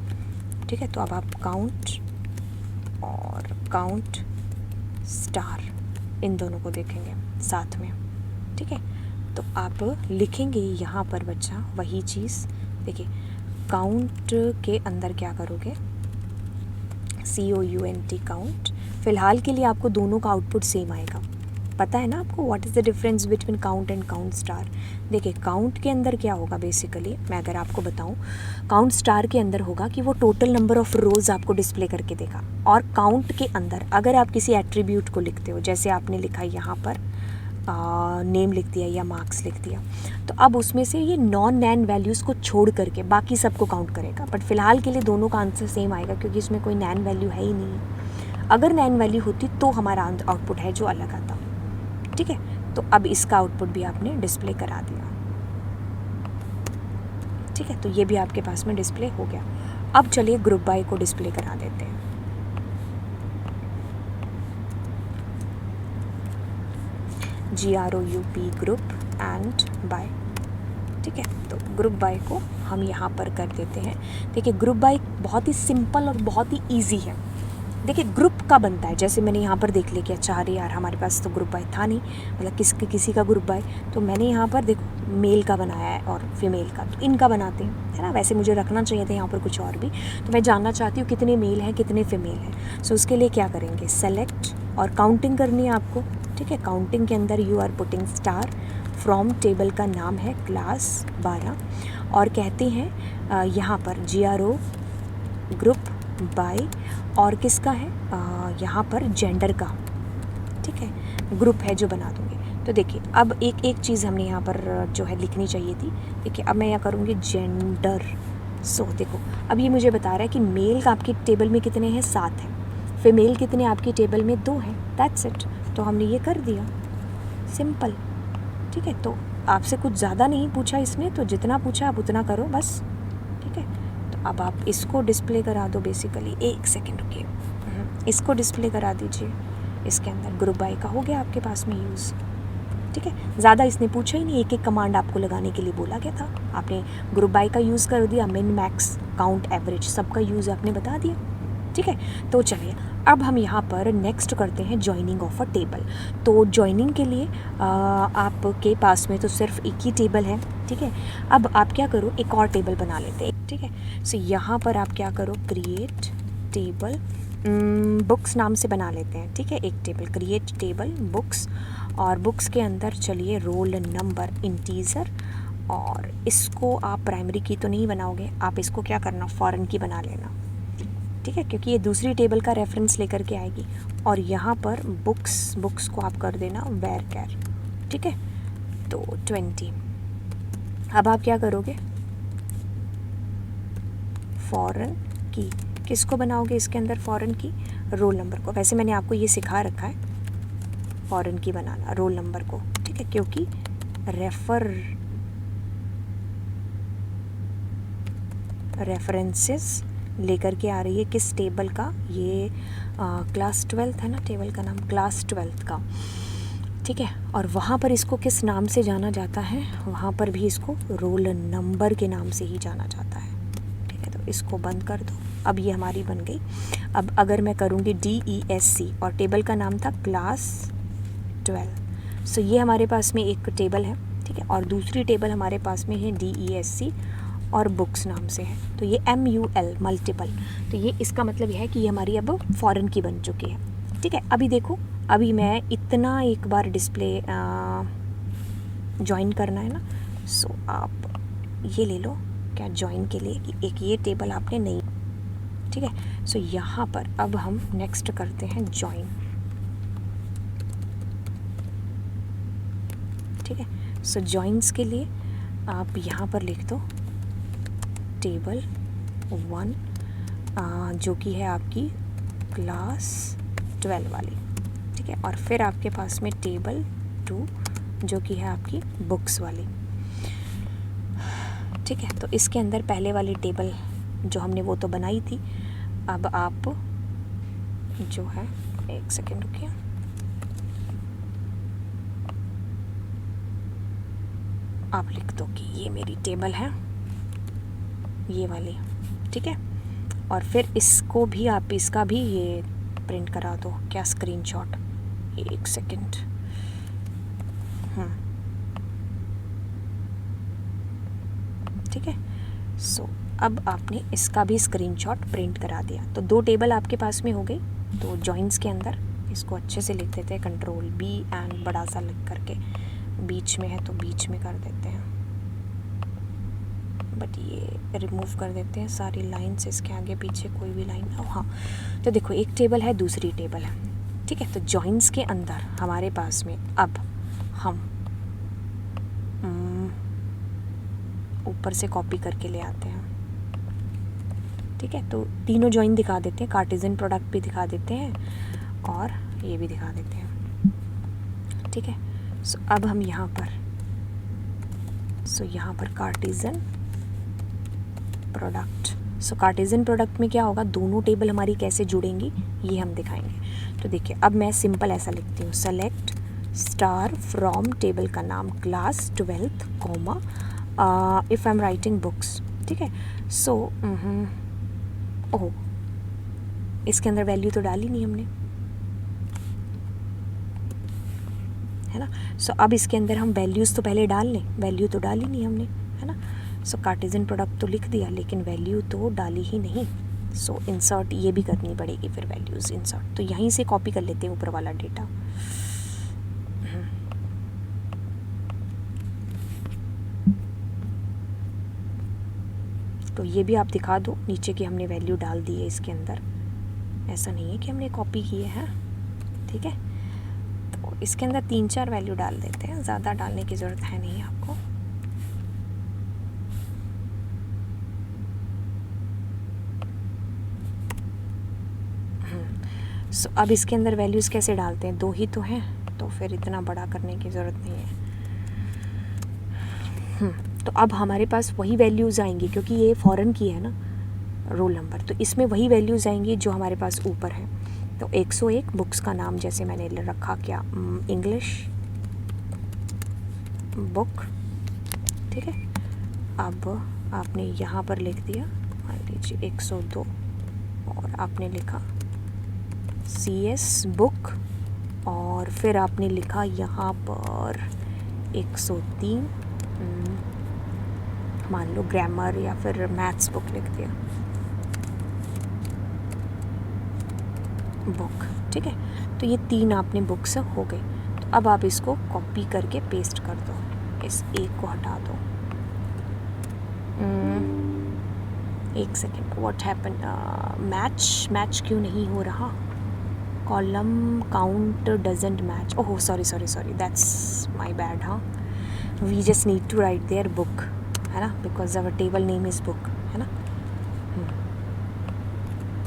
ठीक है, तो अब आप काउंट और काउंट स्टार इन दोनों को देखेंगे साथ में। ठीक है, तो आप लिखेंगे यहाँ पर बच्चा वही चीज़, देखिए काउंट के अंदर क्या करोगे, COUNT काउंट। फ़िलहाल के लिए आपको दोनों का आउटपुट सेम आएगा, पता है ना आपको what is the difference between count and count star. देखिए काउंट के अंदर क्या होगा, बेसिकली मैं अगर आपको बताऊं, काउंट स्टार के अंदर होगा कि वो टोटल नंबर ऑफ़ रोज़ आपको डिस्प्ले करके देगा, और काउंट के अंदर अगर आप किसी एट्रीब्यूट को लिखते हो, जैसे आपने लिखा यहाँ पर नेम लिख दिया या मार्क्स लिख दिया, तो अब उसमें से ये नॉन नैन वैल्यूज़ को छोड़ करके बाकी सबको काउंट करेगा। बट फ़िलहाल के लिए दोनों का आंसर सेम आएगा क्योंकि इसमें कोई नैन वैल्यू है ही नहीं। अगर नैन वैल्यू होती तो हमारा आउटपुट है जो अलग आता। ठीक है, तो अब इसका आउटपुट भी आपने डिस्प्ले करा दिया। ठीक है, तो ये भी आपके पास में डिस्प्ले हो गया। अब चलिए ग्रुप बाय को डिस्प्ले करा देते हैं। GROUP group and by. ठीक है, तो ग्रुप बाय को हम यहाँ पर कर देते हैं। देखिए ग्रुप बाय बहुत ही सिंपल और बहुत ही ईजी है। देखिए ग्रुप का बनता है, जैसे मैंने यहाँ पर देख लिया कि अच्छा अरे यार हमारे पास तो ग्रुप बाय था नहीं, मतलब किसी का ग्रुप बाय, तो मैंने यहाँ पर देखो मेल का बनाया है और फीमेल का, तो इनका बनाते हैं, है ना। वैसे मुझे रखना चाहिए था यहाँ पर कुछ और भी, तो मैं जानना चाहती हूँ कितने मेल हैं कितने फीमेल हैं। सो उसके लिए क्या करेंगे, सेलेक्ट और काउंटिंग करनी है आपको। ठीक है, काउंटिंग के अंदर you are putting star, from table का नाम है क्लास 12 और कहते हैं यहाँ पर GRO ग्रुप बाय और किसका है यहाँ पर जेंडर का। ठीक है, ग्रुप है जो बना दूँगी। तो देखिए अब एक एक चीज़ हमने यहाँ पर जो है लिखनी चाहिए थी। देखिए अब मैं यहाँ करूँगी जेंडर। सो देखो अब ये मुझे बता रहा है कि मेल का आपकी टेबल में कितने हैं, 7 हैं, फीमेल कितने आपकी टेबल में, 2 हैं। दैट्स इट, तो हमने ये कर दिया, सिंपल। ठीक है, तो आपसे कुछ ज़्यादा नहीं पूछा इसमें, तो जितना पूछा आप उतना करो बस। ठीक है, तो अब आप इसको डिस्प्ले करा दो बेसिकली। एक सेकेंड रुकिए, इसको डिस्प्ले करा दीजिए। इसके अंदर ग्रुप बाय का हो गया आपके पास में यूज़। ठीक है, ज़्यादा इसने पूछा ही नहीं, एक एक कमांड आपको लगाने के लिए बोला गया था, आपने ग्रुप बाय का यूज़ कर दिया, मिन मैक्स काउंट एवरेज सबका यूज़ आपने बता दिया। ठीक है, तो चलिए अब हम यहाँ पर नेक्स्ट करते हैं जॉइनिंग ऑफ अ टेबल। तो जॉइनिंग के लिए आपके पास में तो सिर्फ एक ही टेबल है। ठीक है, अब आप क्या करो, एक और टेबल बना लेते हैं। ठीक है, सो यहाँ पर आप क्या करो, क्रिएट टेबल बुक्स नाम से बना लेते हैं। ठीक है, एक टेबल, क्रिएट टेबल बुक्स, और बुक्स के अंदर चलिए रोल नंबर इंटीजर, और इसको आप प्राइमरी की तो नहीं बनाओगे, आप इसको क्या करना, फॉरेन की बना लेना। ठीक है, क्योंकि ये दूसरी टेबल का रेफरेंस लेकर के आएगी। और यहाँ पर बुक्स को आप कर देना वेर कैर। ठीक है, तो 20। अब आप क्या करोगे, फॉरेन की किसको बनाओगे इसके अंदर, फॉरेन की रोल नंबर को। वैसे मैंने आपको ये सिखा रखा है फॉरेन की बनाना रोल नंबर को। ठीक है, क्योंकि रेफरेंसेस लेकर के आ रही है किस टेबल का, ये क्लास 12 है ना, टेबल का नाम क्लास 12 का। ठीक है, और वहाँ पर इसको किस नाम से जाना जाता है, वहाँ पर भी इसको रोल नंबर के नाम से ही जाना जाता है। ठीक है, तो इसको बंद कर दो। अब ये हमारी बन गई। अब अगर मैं करूँगी DESC और टेबल का नाम था क्लास 12, सो ये हमारे पास में एक टेबल है। ठीक है, और दूसरी टेबल हमारे पास में है DESC और बुक्स नाम से है, तो ये MUL मल्टीपल, तो ये इसका मतलब यह है कि ये हमारी अब फॉरेन की बन चुकी है। ठीक है, अभी देखो, अभी मैं इतना एक बार डिस्प्ले ज्वाइन करना है ना, सो आप ये ले लो क्या ज्वाइन के लिए, कि एक ये टेबल आपने नहीं। ठीक है, सो यहाँ पर अब हम नेक्स्ट करते हैं ज्वाइन। ठीक है, सो ज्वाइंस के लिए आप यहाँ पर लिख दो टेबल 1 जो कि है आपकी क्लास 12 वाली। ठीक है, और फिर आपके पास में टेबल 2 जो कि है आपकी बुक्स वाली। ठीक है, तो इसके अंदर पहले वाली टेबल जो हमने वो तो बनाई थी। अब आप जो है, एक सेकेंड रुकिए, आप लिख दो कि ये मेरी टेबल है, ये वाली। ठीक है, और फिर इसको भी आप इसका भी ये प्रिंट करा दो, क्या स्क्रीनशॉट, एक सेकेंड। ठीक है, सो अब आपने इसका भी स्क्रीनशॉट प्रिंट करा दिया, तो 2 टेबल आपके पास में हो गई। तो जॉइंट्स के अंदर इसको अच्छे से लिख देते हैं, कंट्रोल B एंड बड़ा सा लिख करके, बीच में है तो बीच में कर देते हैं, बट ये रिमूव कर देते हैं सारी लाइन्स, इसके आगे पीछे कोई भी लाइन ना। हाँ, तो देखो एक टेबल है, दूसरी टेबल है। ठीक है, तो जॉइंट्स के अंदर हमारे पास में अब हम ऊपर से कॉपी करके ले आते हैं। ठीक है, तो तीनों जॉइन दिखा देते हैं, कार्टेशियन प्रोडक्ट भी दिखा देते हैं और ये भी दिखा देते हैं। ठीक है, सो अब हम यहाँ पर कार्टेशियन प्रोडक्ट, सो कार्टेशियन प्रोडक्ट में क्या होगा, दोनों टेबल हमारी कैसे जुड़ेंगी ये हम दिखाएंगे। तो देखिए अब मैं सिंपल ऐसा लिखती हूँ, सेलेक्ट स्टार फ्रॉम टेबल का नाम class 12th comma if I am writing books, ठीक है। सो ओह, इसके अंदर वैल्यू तो डाली नहीं हमने, है ना। सो अब इसके अंदर हम वैल्यूज़ तो पहले डाल लें, वैल्यू तो डाली नहीं हमने, है ना। सो कार्टेशियन प्रोडक्ट तो लिख दिया लेकिन वैल्यू तो डाली ही नहीं। सो इंसर्ट ये भी करनी पड़ेगी फिर, वैल्यूज़ इंसर्ट, तो यहीं से कॉपी कर लेते हैं ऊपर वाला डेटा। तो ये भी आप दिखा दो नीचे की हमने वैल्यू डाल दी है इसके अंदर, ऐसा नहीं है कि हमने कॉपी किए हैं, ठीक है। तो इसके अंदर 3-4 वैल्यू डाल देते हैं, ज़्यादा डालने की ज़रूरत है नहीं आपको। सो अब इसके अंदर वैल्यूज़ कैसे डालते हैं, 2 ही तो हैं, तो फिर इतना बड़ा करने की ज़रूरत नहीं है। तो अब हमारे पास वही वैल्यूज़ आएंगी क्योंकि ये फ़ॉरेन की है ना रोल नंबर, तो इसमें वही वैल्यूज़ आएंगी जो हमारे पास ऊपर है। तो 101 बुक्स का नाम जैसे मैंने रखा क्या, इंग्लिश बुक, ठीक है। अब आपने यहाँ पर लिख दिया, मान लीजिए 102, और आपने लिखा CS बुक, और फिर आपने लिखा यहाँ पर 103 मान लो ग्रामर या फिर मैथ्स बुक लिख दिया, बुक, ठीक है। तो ये 3 आपने बुक्स हो गई। तो अब आप इसको कॉपी करके पेस्ट कर दो, इस एक को हटा दो। एक सेकेंड, व्हाट हैपन, मैच क्यों नहीं हो रहा, column count doesn't match, oh sorry that's my bad. हाँ, we just need to write there book, है ना, because our table name is book, है ना।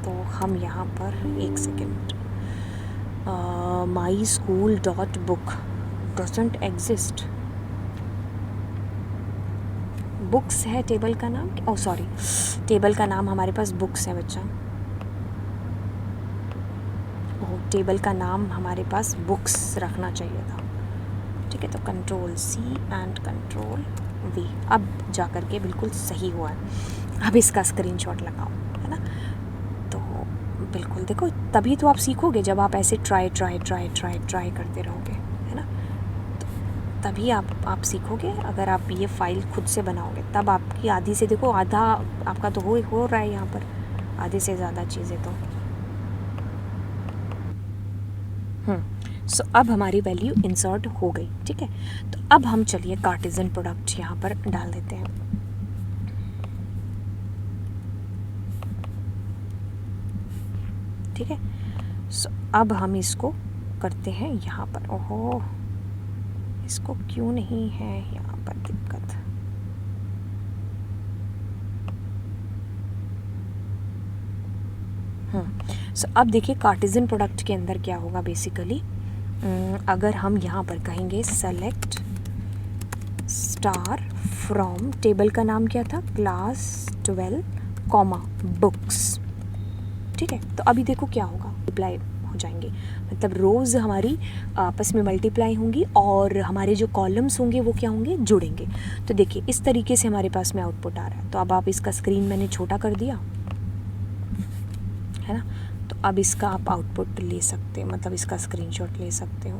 तो हम यहाँ पर एक second, my school dot book doesn't exist, books है टेबल का नाम, ओह सॉरी, टेबल का नाम हमारे पास बुक्स है बच्चा, ओह टेबल का नाम हमारे पास बुक्स रखना चाहिए था, ठीक है। तो Ctrl+C एंड Ctrl+V, अब जा कर के बिल्कुल सही हुआ है। अब इसका स्क्रीनशॉट लगाओ, है ना। तो बिल्कुल देखो, तभी तो आप सीखोगे जब आप ऐसे ट्राई करते रहोगे, है ना। तो तभी आप सीखोगे। अगर आप ये फाइल खुद से बनाओगे तब आपकी आधी से, देखो आधा आपका तो हो रहा है यहाँ पर, आधे से ज़्यादा चीज़ें तो। सो अब हमारी वैल्यू इंसर्ट हो गई, ठीक है। तो अब हम चलिए कार्टेशियन प्रोडक्ट यहाँ पर डाल देते हैं। ठीक है। सो अब हम इसको करते हैं यहाँ पर, ओहो इसको क्यों नहीं है यहाँ पर दिक्कत, सो अब देखिए कार्टेशियन प्रोडक्ट के अंदर क्या होगा बेसिकली, अगर हम यहाँ पर कहेंगे सेलेक्ट स्टार फ्रॉम, टेबल का नाम क्या था, क्लास 12 कॉमा बुक्स, ठीक है। तो अभी देखो क्या होगा, मल्टीप्लाई हो जाएंगे, मतलब रोज़ हमारी आपस में मल्टीप्लाई होंगी और हमारे जो कॉलम्स होंगे वो क्या होंगे, जुड़ेंगे। तो देखिए इस तरीके से हमारे पास में आउटपुट आ रहा है। तो अब आप इसका स्क्रीन मैंने छोटा कर दिया, है ना। तो अब इसका आप आउटपुट ले सकते हो, मतलब इसका स्क्रीनशॉट ले सकते हो।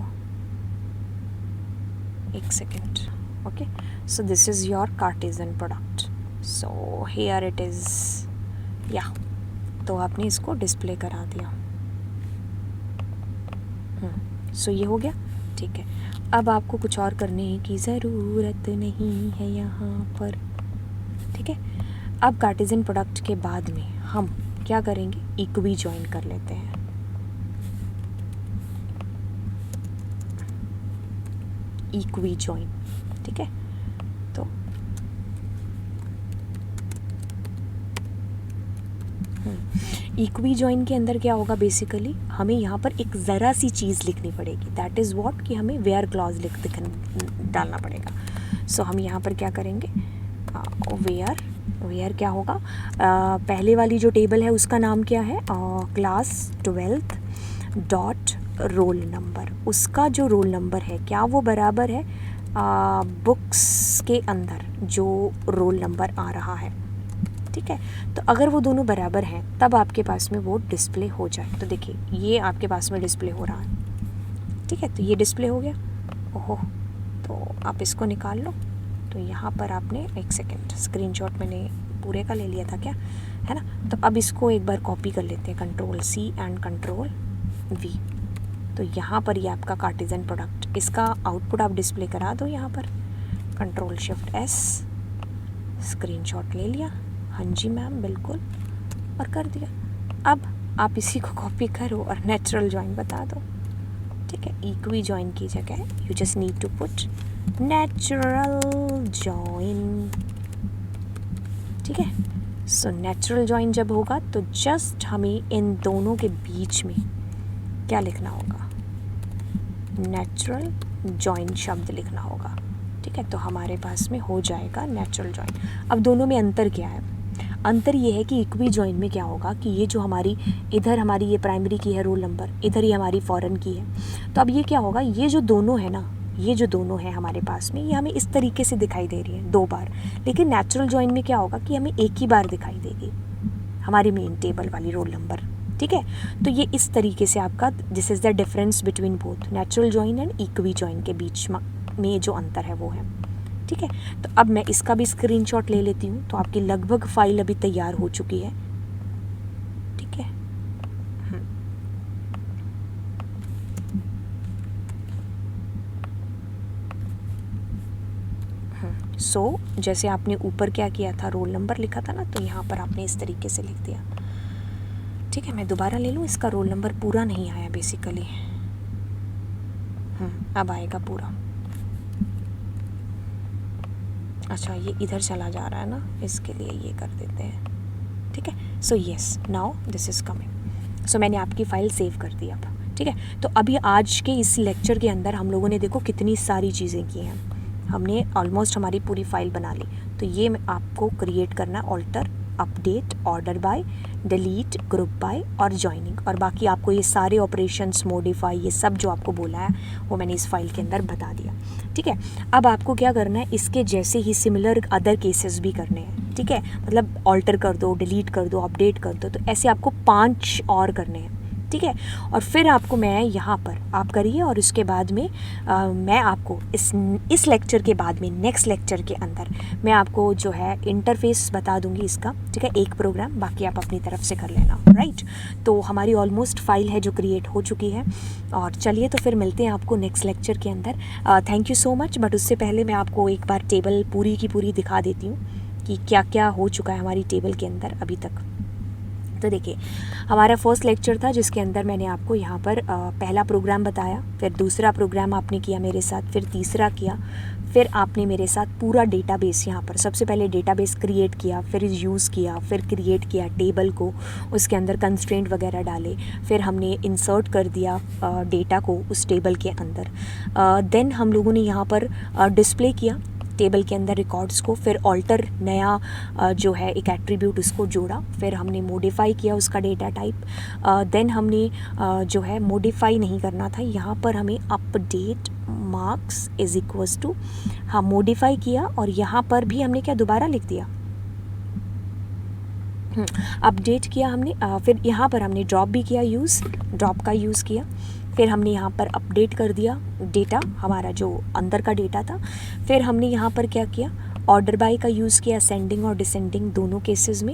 एक second, okay. So this is your Cartesian product, so here it is, या तो आपने इसको डिस्प्ले करा दिया। सो ये हो गया, ठीक है। अब आपको कुछ और करने की ज़रूरत नहीं है यहाँ पर, ठीक है। अब कार्टेशियन प्रोडक्ट के बाद में हम क्या करेंगे, इक्वी ज्वाइन कर लेते हैं। इक्वी ज्वाइन, ठीक है। तो इक्वी ज्वाइन के अंदर क्या होगा बेसिकली, हमें यहाँ पर एक ज़रा सी चीज़ लिखनी पड़ेगी, दैट इज़ व्हाट, कि हमें वेयर क्लॉज डालना पड़ेगा। सो हम यहाँ पर क्या करेंगे, वेयर क्या होगा, पहले वाली जो टेबल है उसका नाम क्या है, क्लास 12 डॉट रोल नंबर, उसका जो रोल नंबर है क्या वो बराबर है बुक्स के अंदर जो रोल नंबर आ रहा है, ठीक है। तो अगर वो दोनों बराबर हैं तब आपके पास में वो डिस्प्ले हो जाए। तो देखिए ये आपके पास में डिस्प्ले हो रहा है, ठीक है। तो ये डिस्प्ले हो गया। ओहो, तो आप इसको निकाल लो। तो यहाँ पर आपने एक सेकेंड, स्क्रीनशॉट मैंने पूरे का ले लिया था क्या, है ना। तो अब इसको एक बार कॉपी कर लेते हैं, Ctrl+C एंड Ctrl+V। तो यहाँ पर ये आपका कार्टेशियन प्रोडक्ट, इसका आउटपुट आप डिस्प्ले करा दो यहाँ पर। Ctrl+Shift+S, स्क्रीनशॉट ले लिया, हाँ जी मैम बिल्कुल, और कर दिया। अब आप इसी को कॉपी करो और नेचुरल जॉइन बता दो, ठीक है। इक्वी जॉइन की जगह you just need to put natural join, ठीक है। सो नेचुरल जॉइन जब होगा तो जस्ट हमें इन दोनों के बीच में क्या लिखना होगा, नेचुरल जॉइन शब्द लिखना होगा, ठीक है। तो हमारे पास में हो जाएगा नेचुरल जॉइन। अब दोनों में अंतर क्या है, अंतर ये है कि इक्वी जॉइन में क्या होगा कि ये जो हमारी इधर हमारी ये प्राइमरी की है रोल नंबर, इधर ये हमारी फॉरेन की है। तो अब ये क्या होगा, ये जो दोनों है ना, ये जो दोनों है हमारे पास में, ये हमें इस तरीके से दिखाई दे रही है 2 बार। लेकिन नेचुरल जॉइन में क्या होगा कि हमें एक ही बार दिखाई देगी हमारी मेन टेबल वाली रोल नंबर, ठीक है। तो ये इस तरीके से आपका, this is the difference between both natural join and equi join के बीच में जो अंतर है वो है, ठीक है। तो अब मैं इसका भी स्क्रीनशॉट ले लेती हूँ। तो आपकी लगभग फाइल अभी तैयार हो चुकी है, ठीक है। सो जैसे आपने ऊपर क्या किया था, रोल नंबर लिखा था ना, तो यहाँ पर आपने इस तरीके से लिख दिया, ठीक है। मैं दोबारा ले लूँ, इसका रोल नंबर पूरा नहीं आया बेसिकली, अब आएगा पूरा। अच्छा ये इधर चला जा रहा है ना, इसके लिए ये कर देते हैं, ठीक है। So yes, now this is coming. So मैंने आपकी फ़ाइल सेव कर दी अब, ठीक है। तो अभी आज के इस लेक्चर के अंदर हम लोगों ने देखो कितनी सारी चीज़ें की हैं, हमने ऑलमोस्ट हमारी पूरी फाइल बना ली। तो ये आपको क्रिएट करना है, alter, update, order by, delete, group by और जॉइनिंग, और बाकी आपको ये सारे ऑपरेशंस, मॉडिफाई, ये सब जो आपको बोला है वो मैंने इस फाइल के अंदर बता दिया, ठीक है। अब आपको क्या करना है, इसके जैसे ही सिमिलर अदर केसेस भी करने हैं, ठीक है। मतलब ऑल्टर कर दो, डिलीट कर दो, अपडेट कर दो, तो ऐसे आपको 5 और करने हैं, ठीक है। और फिर आपको मैं यहाँ पर आप करिए, और उसके बाद में मैं आपको इस लेक्चर के बाद में नेक्स्ट लेक्चर के अंदर मैं आपको जो है इंटरफेस बता दूंगी इसका, ठीक है। एक प्रोग्राम, बाकी आप अपनी तरफ से कर लेना, राइट। तो हमारी ऑलमोस्ट फाइल है जो क्रिएट हो चुकी है, और चलिए तो फिर मिलते हैं आपको नेक्स्ट लेक्चर के अंदर। Thank you so much. But उससे पहले मैं आपको एक बार टेबल पूरी की पूरी दिखा देती हूँ कि क्या क्या हो चुका है हमारी टेबल के अंदर अभी तक। तो देखिए हमारा फर्स्ट लेक्चर था जिसके अंदर मैंने आपको यहाँ पर पहला प्रोग्राम बताया, फिर दूसरा प्रोग्राम आपने किया मेरे साथ, फिर तीसरा किया, फिर आपने मेरे साथ पूरा डेटाबेस यहाँ पर सबसे पहले डेटाबेस क्रिएट किया, फिर यूज़ किया, फिर क्रिएट किया टेबल को, उसके अंदर कंस्ट्रेंट वगैरह डाले, फिर हमने इंसर्ट कर दिया डेटा को उस टेबल के अंदर। देन हम लोगों ने यहाँ पर डिस्प्ले किया टेबल के अंदर रिकॉर्ड्स को, फिर ऑल्टर नया जो है एक एट्रीब्यूट उसको जोड़ा, फिर हमने मॉडिफाई किया उसका डेटा टाइप। देन हमने जो है मॉडिफाई नहीं करना था, यहाँ पर हमें update marks is equals to, हाँ मॉडिफाई किया, और यहाँ पर भी हमने क्या दोबारा लिख दिया, अपडेट किया हमने। फिर यहाँ पर हमने ड्रॉप भी किया, ड्रॉप का यूज़ किया, फिर हमने यहाँ पर अपडेट कर दिया डेटा, हमारा जो अंदर का डेटा था। फिर हमने यहाँ पर क्या किया, ऑर्डर बाय का यूज़ किया, असेंडिंग और डिसेंडिंग दोनों केसेस में।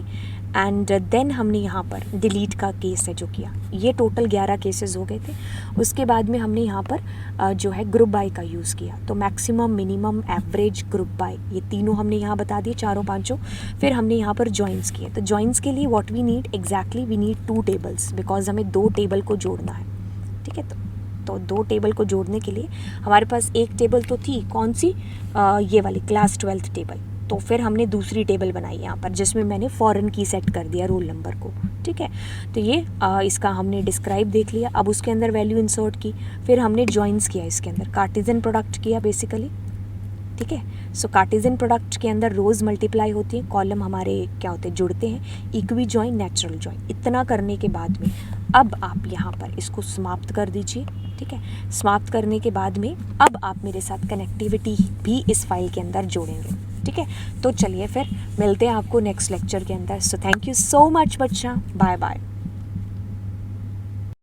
एंड देन हमने यहाँ पर डिलीट का केस है जो किया, ये टोटल 11 केसेस हो गए थे। उसके बाद में हमने यहाँ पर जो है ग्रुप बाय का यूज़ किया, तो maximum, minimum, average, group by, ये तीनों हमने यहाँ बता दिए, चारों पांचों। फिर हमने यहाँ पर जॉइंस किए, तो जॉइंस के लिए what we need exactly, we need 2 tables, because हमें 2 टेबल को जोड़ना है, ठीक है। तो 2 टेबल को जोड़ने के लिए हमारे पास एक टेबल तो थी, कौन सी, ये वाली क्लास 12th टेबल। तो फिर हमने दूसरी टेबल बनाई यहाँ पर जिसमें मैंने फॉरेन की सेट कर दिया रोल नंबर को, ठीक है। तो ये इसका हमने डिस्क्राइब देख लिया। अब उसके अंदर वैल्यू इंसर्ट की, फिर हमने जॉइंस किया, इसके अंदर कार्टेशियन प्रोडक्ट किया बेसिकली, ठीक है। सो कार्टेशियन प्रोडक्ट के अंदर रोज़ मल्टीप्लाई होती हैं, कॉलम हमारे क्या होते हैं, जुड़ते हैं, इक्वी जॉइन, नेचुरल जॉइन। इतना करने के बाद में अब आप यहाँ पर इसको समाप्त कर दीजिए, ठीक है। समाप्त करने के बाद में अब आप मेरे साथ कनेक्टिविटी भी इस फाइल के अंदर जोड़ेंगे, ठीक है। तो चलिए फिर मिलते हैं आपको नेक्स्ट लेक्चर के अंदर। So thank you so much बच्चा, बाय बाय।